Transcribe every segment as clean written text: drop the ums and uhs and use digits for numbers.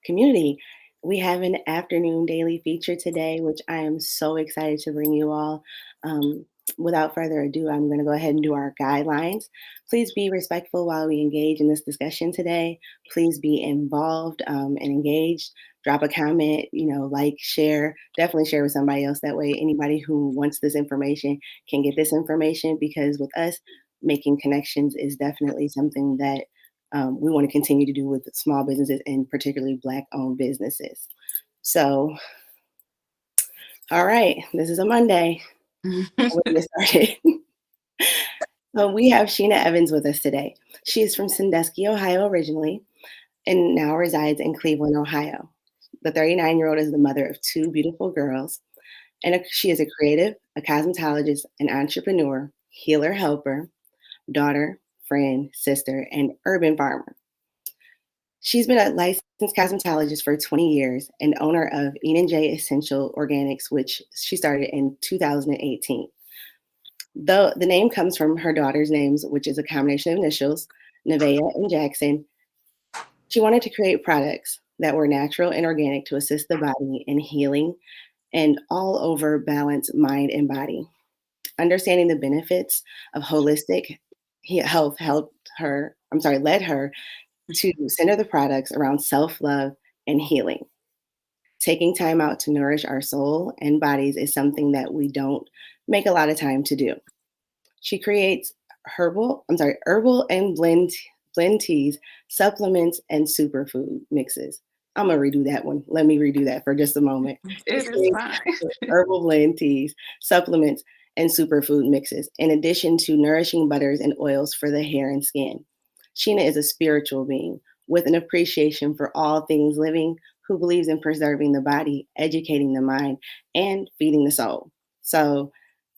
community. We have an afternoon daily feature today, which I am so excited to bring you all. Um, Without further ado, I'm going to go ahead and do our guidelines. Please be respectful while we engage in this discussion today. Please be involved and engaged. Drop a comment, like, share, definitely share with somebody else. That way, anybody who wants this information can get this information because with us, making connections is definitely something that we want to continue to do with small businesses and particularly Black owned businesses. So, all right, this is a Monday. We're going to get started. So, we have Sheena Evans with us today. She is from Sandusky, Ohio originally, and now resides in Cleveland, Ohio. The 39-year-old is the mother of two beautiful girls, and she is a creative, a cosmetologist, an entrepreneur, healer helper, daughter, friend, sister, and urban farmer. She's been a licensed cosmetologist for 20 years and owner of Enanjae Essential Organics, which she started in 2018. Though the name comes from her daughter's names, which is a combination of initials, Nevaeh and Jackson, she wanted to create products that were natural and organic to assist the body in healing and all over balance mind and body. Understanding the benefits of holistic health led her to center the products around self love and healing. Taking time out to nourish our soul and bodies is something that we don't make a lot of time to do. She creates herbal and blend teas, supplements, and superfood mixes. I'm gonna redo that one. Let me redo that for just a moment. She It is creates fine. herbal blend teas, supplements, and superfood mixes, in addition to nourishing butters and oils for the hair and skin. Sheena is a spiritual being with an appreciation for all things living who believes in preserving the body, educating the mind, and feeding the soul. So,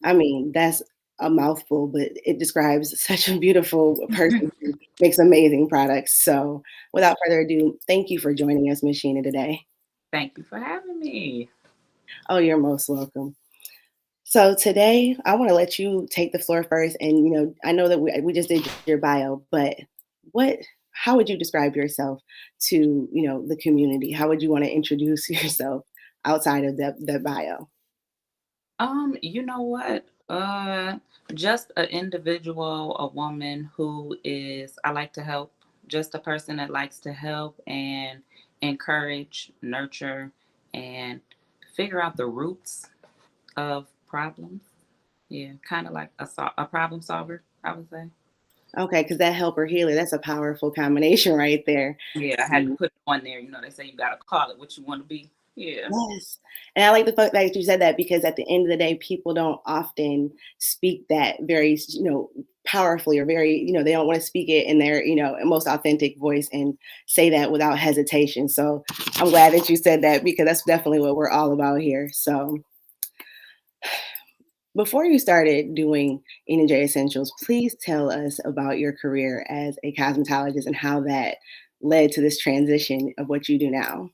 I mean, that's a mouthful, but it describes such a beautiful person who makes amazing products. So, without further ado, thank you for joining us, Miss Sheena, today. Thank you for having me. Oh, you're most welcome. So today, I want to let you take the floor first. And I know that we just did your bio, but what? How would you describe yourself to the community? How would you want to introduce yourself outside of that bio? You know what? Just an individual, a woman who is, I like to help, just a person that likes to help and encourage, nurture, and figure out the roots of problems. Yeah, kind of like a problem solver, I would say. Okay, because that helper healer, that's a powerful combination right there. Yeah, I had to put it on there. You know, they say you got to call it what you want to be. Yeah. Yes. And I like the fact that you said that because at the end of the day, people don't often speak that very, powerfully or very, they don't want to speak it in their, most authentic voice and say that without hesitation. So I'm glad that you said that because that's definitely what we're all about here. So before you started doing Enanjae Essentials, please tell us about your career as a cosmetologist and how that led to this transition of what you do now.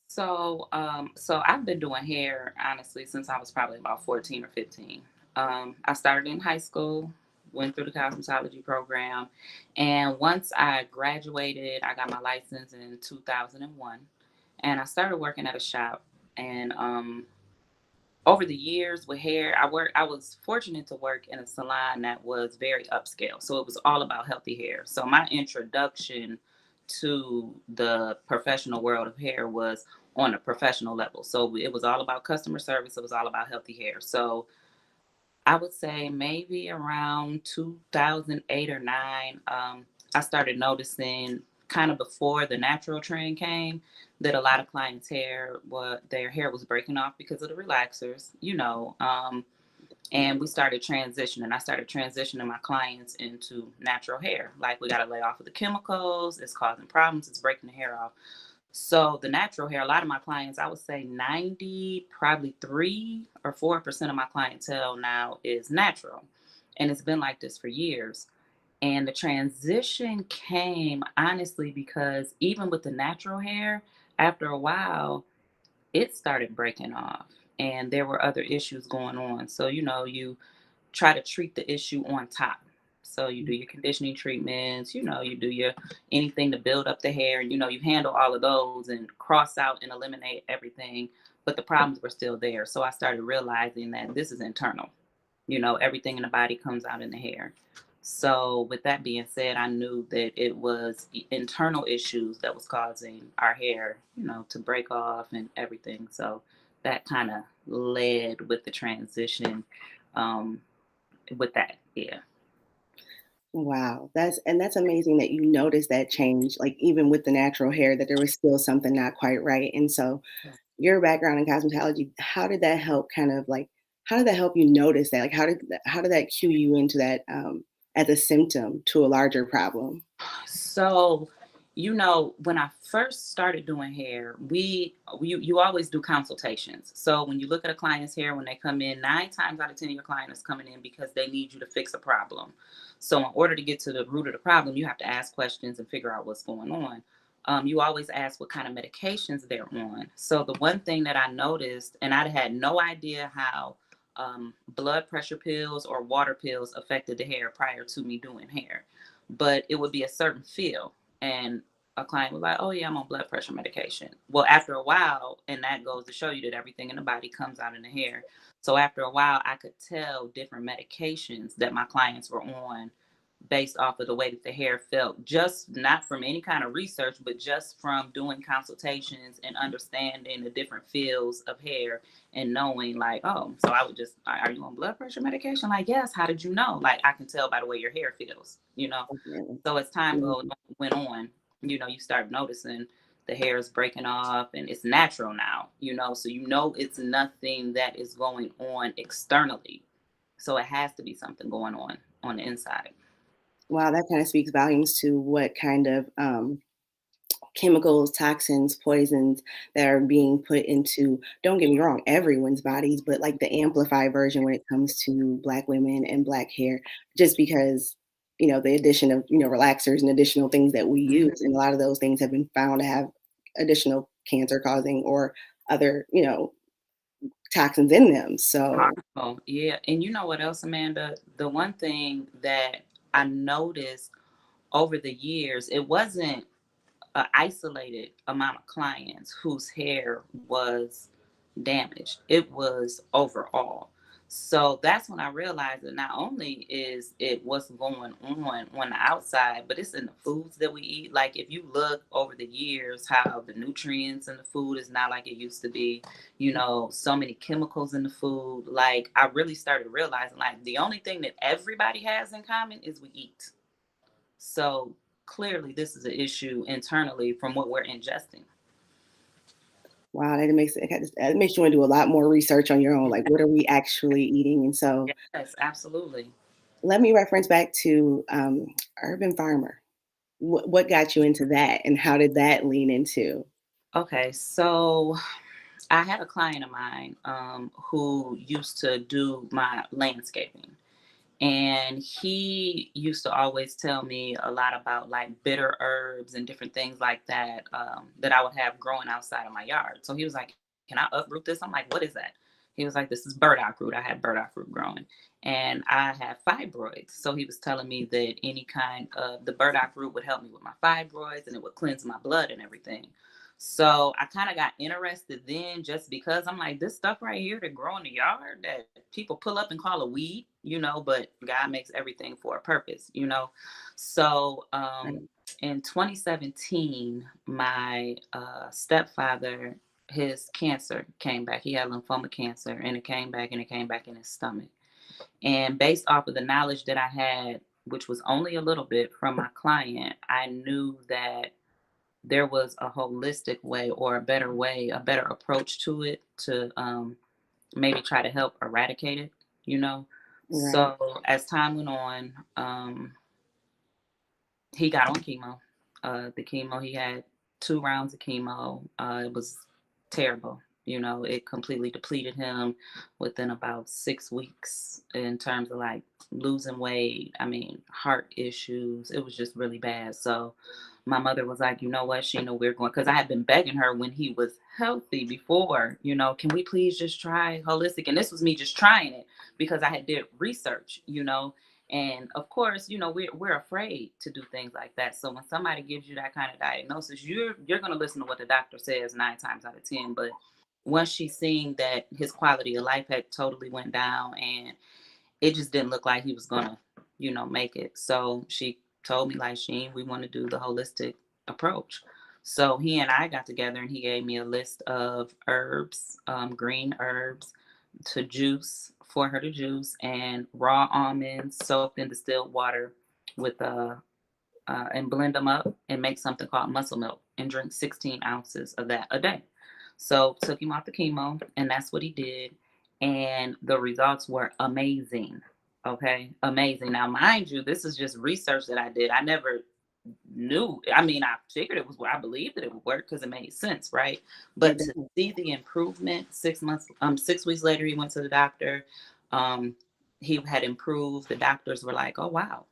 So I've been doing hair honestly since I was probably about 14 or 15. I started in high school, went through the cosmetology program, and once I graduated, I got my license in 2001, and I started working at a shop. And over the years with hair, I was fortunate to work in a salon that was very upscale, so it was all about healthy hair. So my introduction to the professional world of hair was on a professional level. So it was all about customer service, it was all about healthy hair. So I would say maybe around 2008 or 9, I started noticing, kind of before the natural trend came, that a lot of clients' hair, their hair was breaking off because of the relaxers, and we started transitioning. I started transitioning my clients into natural hair. Like, we got to lay off of the chemicals, it's causing problems, it's breaking the hair off. So the natural hair, a lot of my clients, I would say 90, probably 3 or 4% of my clientele now is natural. And it's been like this for years. And the transition came honestly because even with the natural hair, after a while, it started breaking off and there were other issues going on. So, you try to treat the issue on top. So you do your conditioning treatments, you do your anything to build up the hair, you handle all of those and cross out and eliminate everything. But the problems were still there. So I started realizing that this is internal. Everything in the body comes out in the hair. So with that being said, I knew that it was internal issues that was causing our hair, to break off and everything. So that kind of led with the transition um, with that. Yeah. Wow, that's amazing that you noticed that change, like, even with the natural hair, that there was still something not quite right, and so your background in cosmetology, how did that help how did that help you notice that? Like, how did that cue you into that, as a symptom to a larger problem? So, when I first started doing hair, you always do consultations. So when you look at a client's hair when they come in, 9 times out of 10 your client is coming in because they need you to fix a problem. So in order to get to the root of the problem, you have to ask questions and figure out what's going on. You always ask what kind of medications they're on. So the one thing that I noticed, and I had no idea how blood pressure pills or water pills affected the hair prior to me doing hair, but it would be a certain feel. And a client was like, oh, yeah, I'm on blood pressure medication. Well, after a while, and that goes to show you that everything in the body comes out in the hair. So after a while, I could tell different medications that my clients were on based off of the way that the hair felt, just not from any kind of research, but just from doing consultations and understanding the different feels of hair and knowing, like, oh, so I would just, are you on blood pressure medication? Like, yes. How did you know? Like, I can tell by the way your hair feels. Definitely. So as time Mhm. went on, you start noticing the hair is breaking off and it's natural now. So it's nothing that is going on externally. So it has to be something going on the inside. Wow, that kinda speaks volumes to what kind of, chemicals, toxins, poisons that are being put into, don't get me wrong, everyone's bodies, but like the amplified version when it comes to Black women and Black hair, just because, the addition of, relaxers and additional things that we use. And a lot of those things have been found to have additional cancer causing or other, toxins in them. So, Oh, yeah. And you know what else, Amanda? The one thing that I noticed over the years, it wasn't an isolated amount of clients whose hair was damaged. It was overall. So that's when I realized that not only is it what's going on the outside, but it's in the foods that we eat. Like if you look over the years, how the nutrients in the food is not like it used to be, so many chemicals in the food. Like I really started realizing like the only thing that everybody has in common is we eat. So clearly this is an issue internally from what we're ingesting. wow, that makes you want to do a lot more research on your own. Like, what are we actually eating? And so, Yes, absolutely. let me reference back to Urban Farmer. What got you into that, and how did that lean into? Okay, so I had a client of mine who used to do my landscaping. And he used to always tell me a lot about like bitter herbs and different things like that that I would have growing outside of my yard. So he was like, "Can I uproot this?" I'm like, "What is that?" He was like, "This is burdock root. I had burdock root growing, and I have fibroids." So he was telling me that any kind of the burdock root would help me with my fibroids and it would cleanse my blood and everything. So I kind of got interested then just because I'm like, this stuff right here that grow in the yard that people pull up and call a weed, but God makes everything for a purpose. So Right. in 2017, my stepfather, his cancer came back. He had lymphoma cancer and it came back and it came back in his stomach. And based off of the knowledge that I had, which was only a little bit from my client, I knew that there was a holistic way or a better way, a better approach to it to maybe try to help eradicate it. Right. So as time went on, he got on chemo. The chemo, he had 2 rounds of chemo. It was terrible. It completely depleted him within about 6 weeks in terms of like losing weight. I mean, heart issues. It was just really bad. So my mother was like, you know what, Sheena, we're going, because I had been begging her when he was healthy before, can we please just try holistic? And this was me just trying it because I had did research. And of course, we're afraid to do things like that. So when somebody gives you that kind of diagnosis, you're going to listen to what the doctor says 9 times out of 10. But once she's seeing that his quality of life had totally went down, and it just didn't look like he was gonna, make it. So she told me, like, Sheen, we want to do the holistic approach. So he and I got together and he gave me a list of herbs, green herbs to juice for her to juice, and raw almonds soaked in distilled water with and blend them up and make something called muscle milk and drink 16 ounces of that a day. So took him off the chemo, and that's what he did. And the results were amazing. Okay, amazing. Now, mind you, this is just research that I did. I never knew. I mean, I figured it was I believed that it would work because it made sense, right? It But to does. see the improvement 6 months, 6 weeks later, he went to the doctor. Um, he had improved. The doctors were like, "Oh wow,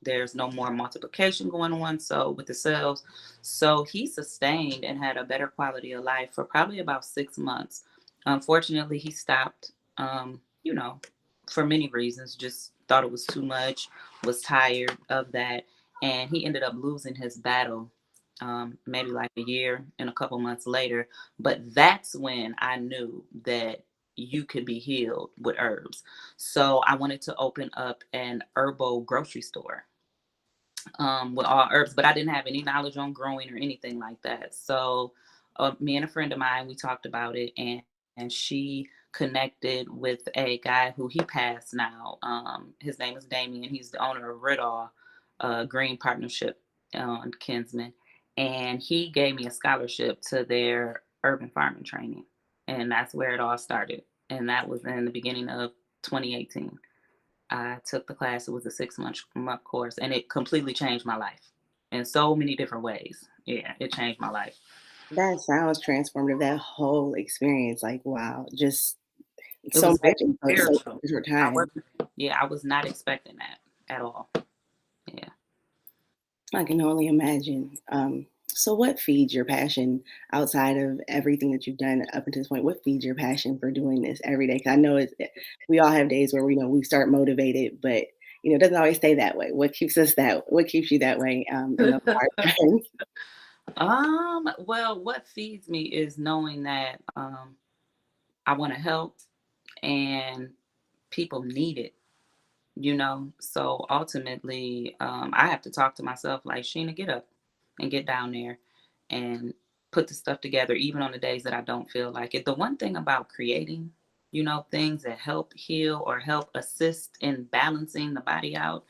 there's no more multiplication going on. So with the cells, so he sustained and had a better quality of life for probably about 6 months. Unfortunately, he stopped. For many reasons, just thought it was too much, was tired of that, and he ended up losing his battle maybe like a year and a couple months later. But that's when I knew that you could be healed with herbs. So I wanted to open up an herbal grocery store with all herbs, but I didn't have any knowledge on growing or anything like that. So me and a friend of mine, we talked about it, and she connected with a guy who he passed now. His name is Damien. He's the owner of Ridall Green Partnership on Kinsman, and he gave me a scholarship to their urban farming training, and that's where it all started. And that was in the beginning of 2018. I took the class. It was a 6-month course, and it completely changed my life in so many different ways. Yeah, it changed my life. That sounds transformative. That whole experience, like, wow, just It so was very much in so spiritual. short I time. wasn't, yeah, I was not expecting that at all. Yeah. I can only imagine. So, what feeds your passion outside of everything that you've done up until this point? What feeds your passion for doing this every day? 'Cause I know we all have days where we start motivated, but it doesn't always stay that way. What keeps us that? What keeps you that way in those hard times? Well, what feeds me is knowing that I want to help and people need it. So ultimately, I have to talk to myself like, Sheena, get up and get down there and put the stuff together, even on the days that I don't feel like it. The one thing about creating, things that help heal or help assist in balancing the body out,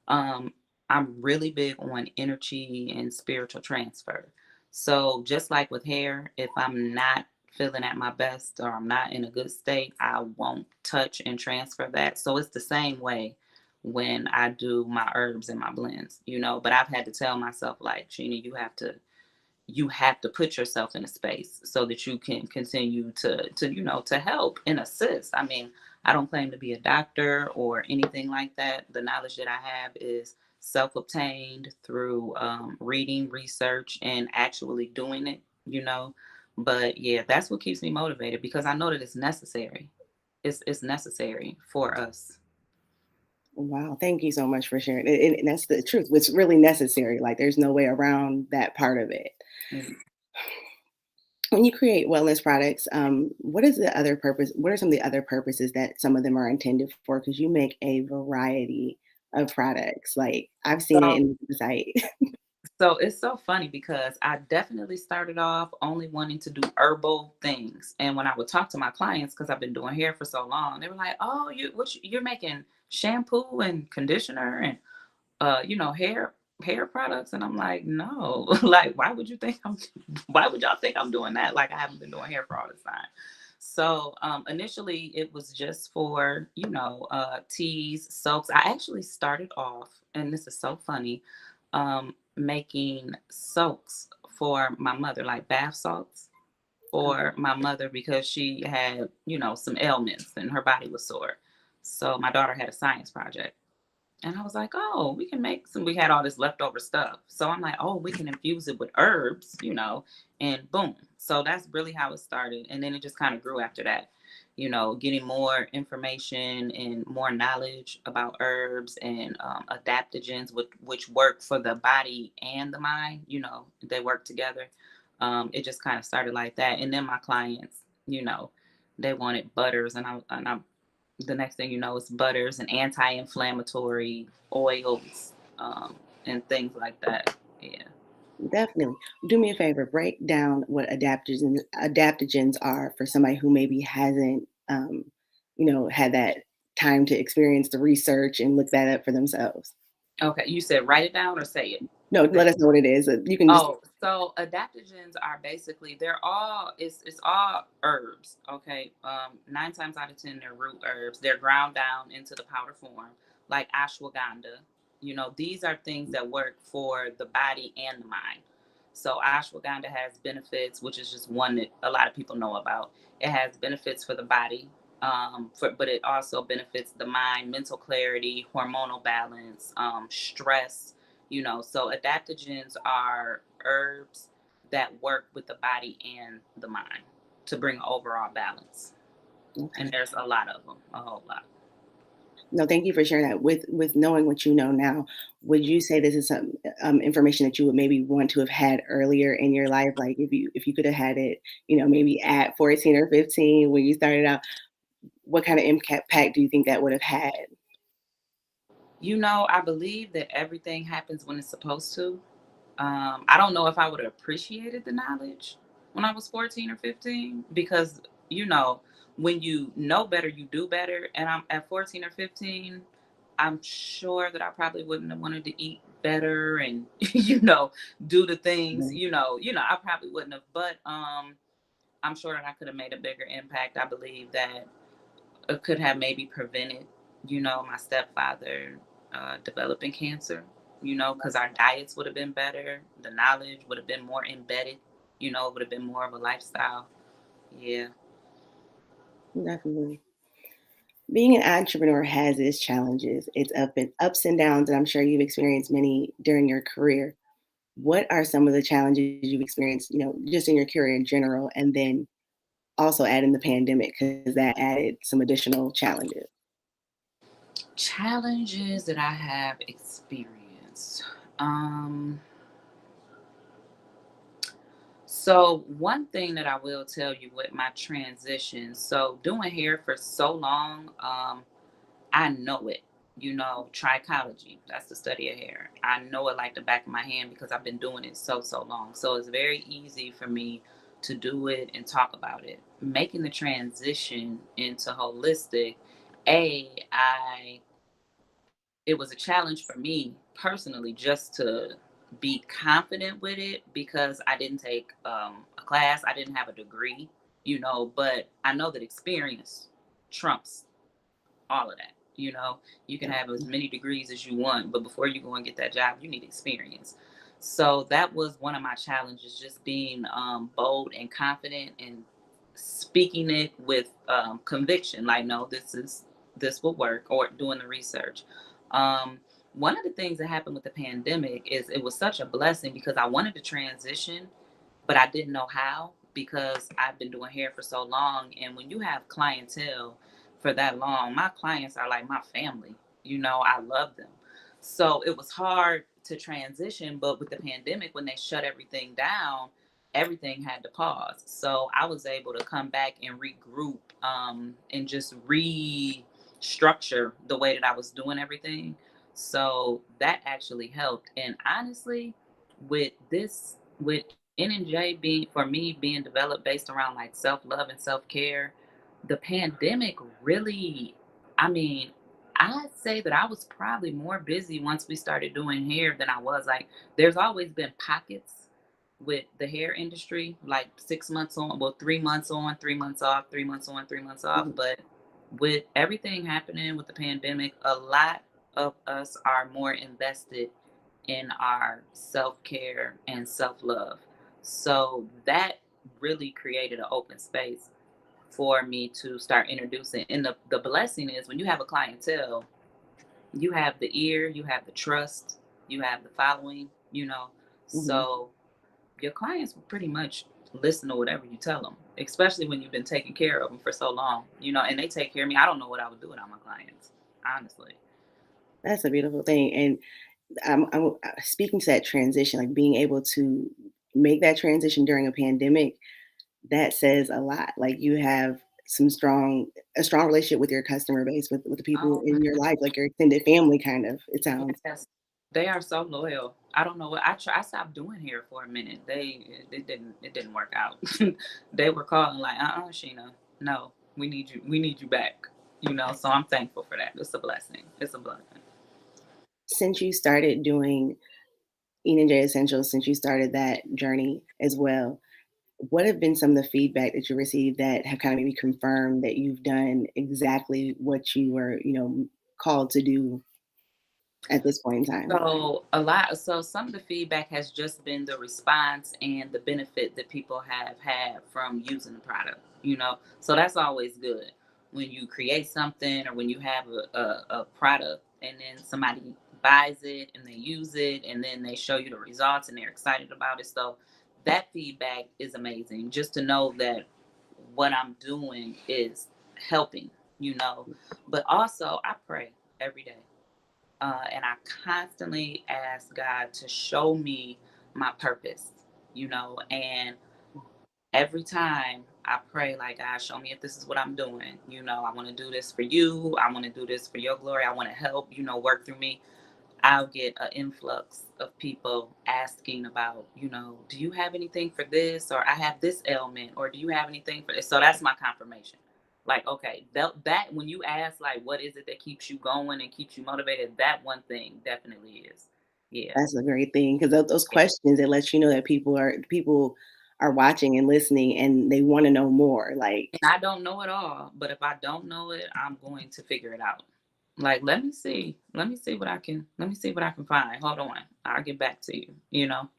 um, I'm really big on energy and spiritual transfer. So just like with hair, if I'm not feeling at my best or I'm not in a good state, I won't touch and transfer that. So it's the same way when I do my herbs and my blends, but I've had to tell myself, like, Sheena, you have to put yourself in a space so that you can continue to help and assist. I mean, I don't claim to be a doctor or anything like that. The knowledge that I have is self-obtained through reading, research, and actually doing it. But yeah, that's what keeps me motivated, because I know that it's necessary. It's necessary for us. Wow, thank you so much for sharing. And that's the truth. It's really necessary. Like, there's no way around that part of it. Mm. When you create wellness products, what is the other purpose? What are some of the other purposes that some of them are intended for? Because you make a variety of products. Like, I've seen it So in the site. So it's so funny because I definitely started off only wanting to do herbal things. And when I would talk to my clients, because I've been doing hair for so long, they were like, "Oh, you're making shampoo and conditioner and hair products." And I'm like, "No." Like, why would y'all think I'm doing that? Like, I haven't been doing hair for all this time. So initially it was just for, teas, soaps. I actually started off, and this is so funny, making soaks for my mother, like bath salts for my mother, because she had, some ailments and her body was sore. So my daughter had a science project. And I was like, oh, we can make some. We had all this leftover stuff. So I'm like, oh, we can infuse it with herbs, and boom. So that's really how it started. And then it just kind of grew after that, getting more information and more knowledge about herbs and adaptogens, which work for the body and the mind. They work together. It just kind of started like that. And then my clients, they wanted butters, and I the next thing you know, it's butters and anti-inflammatory oils, and things like that. Yeah. Definitely. Do me a favor, break down what adaptogens are for somebody who maybe hasn't, had that time to experience the research and look that up for themselves. Okay. You said write it down or say it. No, let us know what it is. You can just Oh, so adaptogens are basically it's all herbs. Okay. 9 times out of 10 they're root herbs. They're ground down into the powder form, like ashwagandha. These are things that work for the body and the mind. So ashwagandha has benefits, which is just one that a lot of people know about. It has benefits for the body, but it also benefits the mind, mental clarity, hormonal balance, stress. So adaptogens are herbs that work with the body and the mind to bring overall balance. And okay. there's a lot of them, a whole lot. No, thank you for sharing that. With knowing what you know now, would you say this is some information that you would maybe want to have had earlier in your life? Like if you could have had it, maybe at 14 or 15 when you started out, what kind of impact do you think that would have had? I believe that everything happens when it's supposed to. I don't know if I would have appreciated the knowledge when I was 14 or 15 because, you know, when you know better, you do better. And I'm at 14 or 15, I'm sure that I probably wouldn't have wanted to eat better and, do the things, I probably wouldn't have. But I'm sure that I could have made a bigger impact. I believe that it could have maybe prevented, my stepfather developing cancer, because our diets would have been better. The knowledge would have been more embedded, it would have been more of a lifestyle. Yeah. Definitely. Being an entrepreneur has its challenges. It's ups and downs, and I'm sure you've experienced many during your career. What are some of the challenges you've experienced, just in your career in general, and then also add in the pandemic because that added some additional challenges? Challenges that I have experienced. Um, so one thing that I will tell you with my transition, so doing hair for so long, I know it. Trichology, that's the study of hair. I know it like the back of my hand because I've been doing it so long. So it's very easy for me to do it and talk about it. Making the transition into holistic, I it was a challenge for me personally just to be confident with it because I didn't take a class, I didn't have a degree, but I know that experience trumps all of that. You can have as many degrees as you want, but before you go and get that job, you need experience. So that was one of my challenges, just being bold and confident and speaking it with conviction. Like, no, this will work, or doing the research. Um, One of the things that happened with the pandemic is it was such a blessing because I wanted to transition, but I didn't know how because I've been doing hair for so long. And when you have clientele for that long, my clients are like my family. I love them. So it was hard to transition. But with the pandemic, when they shut everything down, everything had to pause. So I was able to come back and regroup, and just restructure the way that I was doing everything. So that actually helped. And honestly, with N&J being for me being developed based around like self-love and self-care, the pandemic really, I mean, I'd say that I was probably more busy once we started doing hair than I was. Like, there's always been pockets with the hair industry, like 6 months on, well, 3 months on, 3 months off, 3 months on, 3 months off. Mhm. But with everything happening with the pandemic, a lot of us are more invested in our self care and self love. So that really created an open space for me to start introducing. And the blessing is when you have a clientele, You have the ear, you have the trust, you have the following, you know. Mhm. So your clients will pretty much listen to whatever you tell them, especially when you've been taking care of them for so long, you know, and they take care of me. I don't know what I would do without my clients, honestly. That's a beautiful thing, and I'm speaking to that transition, like, being able to make that transition during a pandemic, that says a lot. Like, you have a strong relationship with your customer base, with the people Oh, in your life, like your extended family kind of, it sounds. yes. They are so loyal. I don't know what I stopped doing hair for a minute. It didn't work out. They were calling like, Sheena, no, we need you back. You know, so I'm thankful for that. It's a blessing. It's a blessing. Since you started doing Enanjae Essentials, since you started that journey as well, what have been some of the feedback that you received that have kind of maybe confirmed that you've done exactly what you were, called to do at this point in time? So some of the feedback has just been the response and the benefit that people have had from using the product, you know. So that's always good when you create something or when you have a product and then somebody buys it and they use it and then they show you the results and they're excited about it. So that feedback is amazing. Just to know that what I'm doing is helping, you know. But also I pray every day, and I constantly ask God to show me my purpose, you know. And every time I pray, like, God, show me if this is what I'm doing. You know, I want to do this for you. I want to do this for your glory. I want to help, you know, work through me. I'll get an influx of people asking about, you know, do you have anything for this? Or I have this ailment, or do you have anything for this? So that's my confirmation. Like, okay, that when you ask, like, what is it that keeps you going and keeps you motivated? That one thing definitely is. Yeah. That's a great thing because those Yeah. questions, it lets you know that people are watching and listening and they want to know more. Like, And I don't know it all, but if I don't know it, I'm going to figure it out. Like, let me see. Let me see what I can find. Hold on. I'll get back to you, you know?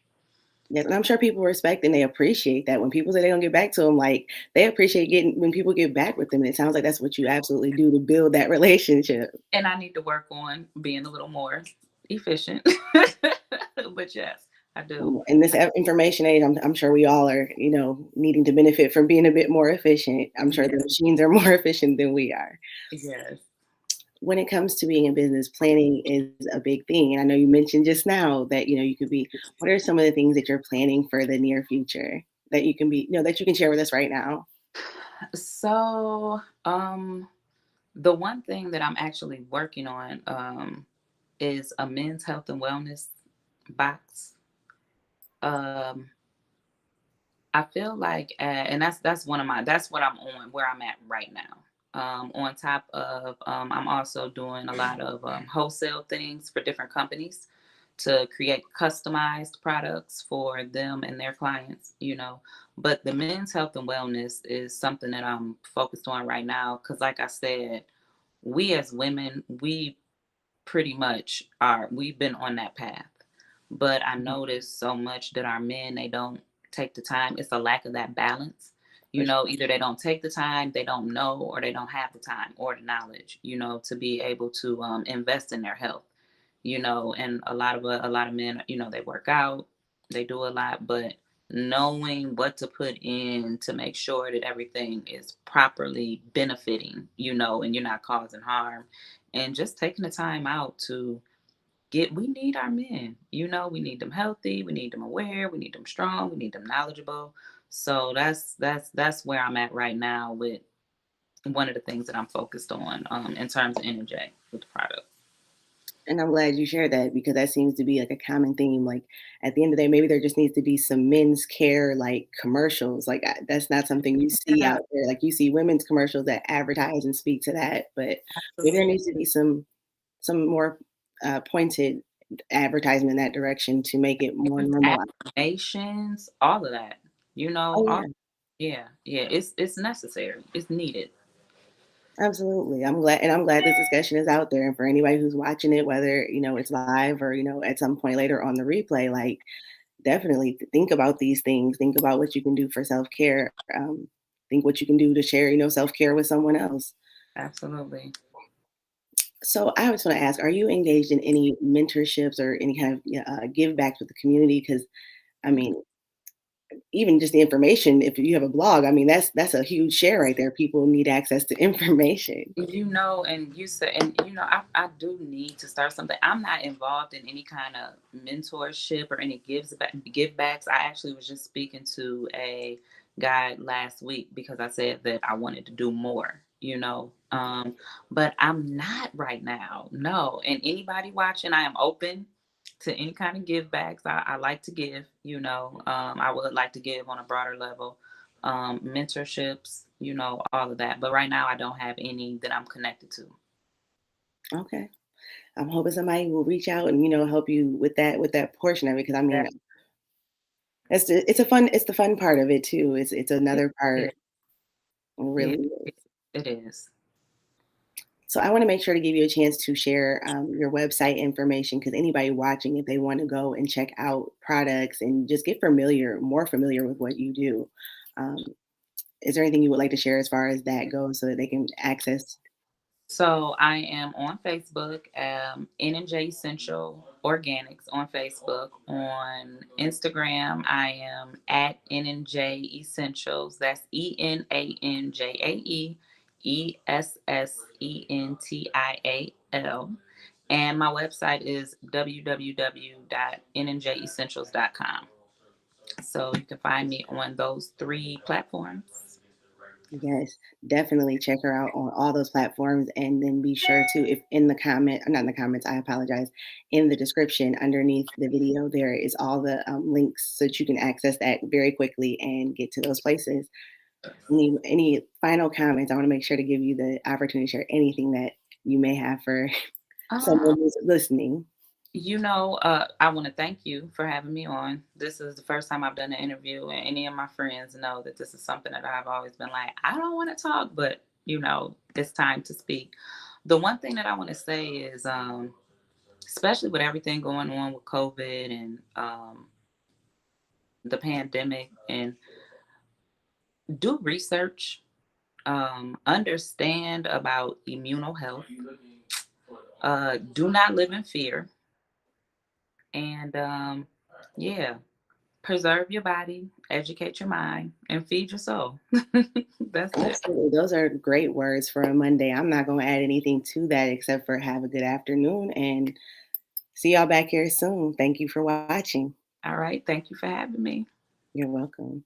yes, and I'm sure people respect and they appreciate that when people say they don't get back to them. Like, they appreciate getting when people get back with them. And it sounds like that's what you absolutely do to build that relationship. And I need to work on being a little more efficient. But yes, I do. In this information age, I'm sure we all are, needing to benefit from being a bit more efficient. I'm sure the Yes, machines are more efficient than we are. yes. When it comes to being in business, planning is a big thing. And I know you mentioned just now that, you could be, what are some of the things that you're planning for the near future that you can that you can share with us right now? So, the one thing that I'm actually working on is a men's health and wellness box. Um, I feel like, and that's one of my that's what I'm on where I'm at right now. On top of, I'm also doing a lot of wholesale things for different companies to create customized products for them and their clients. You know, but the men's health and wellness is something that I'm focused on right now because, like I said, we as women, we pretty much are we've been on that path, but I Mhm. noticed so much that our men, they don't take the time. It's a lack of that balance, you For know. sure. Either they don't take the time, they don't know, or they don't have the time or the knowledge, you know, to be able to invest in their health, you know. And a lot of men, you know, they work out, they do a lot, but knowing what to put in to make sure that everything is properly benefiting, you know, and you're not causing harm, and just taking the time out to get we need our men, you know. We need them healthy, we need them aware, we need them strong, we need them knowledgeable. So that's where I'm at right now with one of the things that I'm focused on in terms of energy with the product. And I'm glad you shared that because that seems to be like a common theme. Like, at the end of the day, maybe there just needs to be some men's care like commercials. Like, that's not something you see Yeah, out there. Like, you see women's commercials that advertise and speak to that, but maybe there absolutely. needs to be some more pointed advertisement in that direction to make it more And normalized. affirmations, all of that, you know. Oh All, yeah, yeah, yeah, it's necessary, it's needed. absolutely. I'm glad this discussion is out there, and for anybody who's watching it, whether it's live or at some point later on the replay, like, definitely think about these things. Think about what you can do for self care. Think what you can do to share self care with someone else. Absolutely. So I was want to ask, are you engaged in any mentorships or any kind of give back with the community? Because I mean, even just the information, if you have a blog, I mean, that's a huge share right there. People need access to information. And you said, and I do need to start something. I'm not involved in any kind of mentorship or any give backs. I actually was just speaking to a guy last week because I said that I wanted to do more, but I'm not right now. No. And anybody watching, I am open to any kind of give backs. I like to give, I would like to give on a broader level, mentorships, all of that. But right now, I don't have any that I'm connected to. Okay. I'm hoping somebody will reach out and help you with that portion of it. Because I That mean, it's the fun part of it too. It's it, another it, part. It yeah, really it, is. it is. So I want to make sure to give you a chance to share your website information because anybody watching, if they want to go and check out products and just get more familiar with what you do, um, is there anything you would like to share as far as that goes so that they can access? So I am on Facebook, Enanjae Essential Organics on Facebook. On Instagram, I am at Enanjae Essentials. That's ENANJAE And my website is www.enanjaeessentials.com. So you can find me on those three platforms. Yes, definitely check her out on all those platforms, and then be sure to, if in the comment, not in the comments, I apologize, in the description underneath the video, there is all the links so that you can access that very quickly and get to those places. Any final comments? I want to make sure to give you the opportunity to share anything that you may have for Um, someone who's listening. I want to thank you for having me on. This is the first time I've done an interview, and any of my friends know that this is something that I've always been like, I don't want to talk, but it's time to speak. The one thing that I want to say is, especially with everything going on with COVID and the pandemic, and do research, understand about immunal health, do not live in fear, and yeah, preserve your body, educate your mind, and feed your soul. That's it. Absolutely. Those are great words for a Monday. I'm not going to add anything to that except for have a good afternoon and see y'all back here soon. Thank you for watching. All right. Thank you for having me. You're welcome.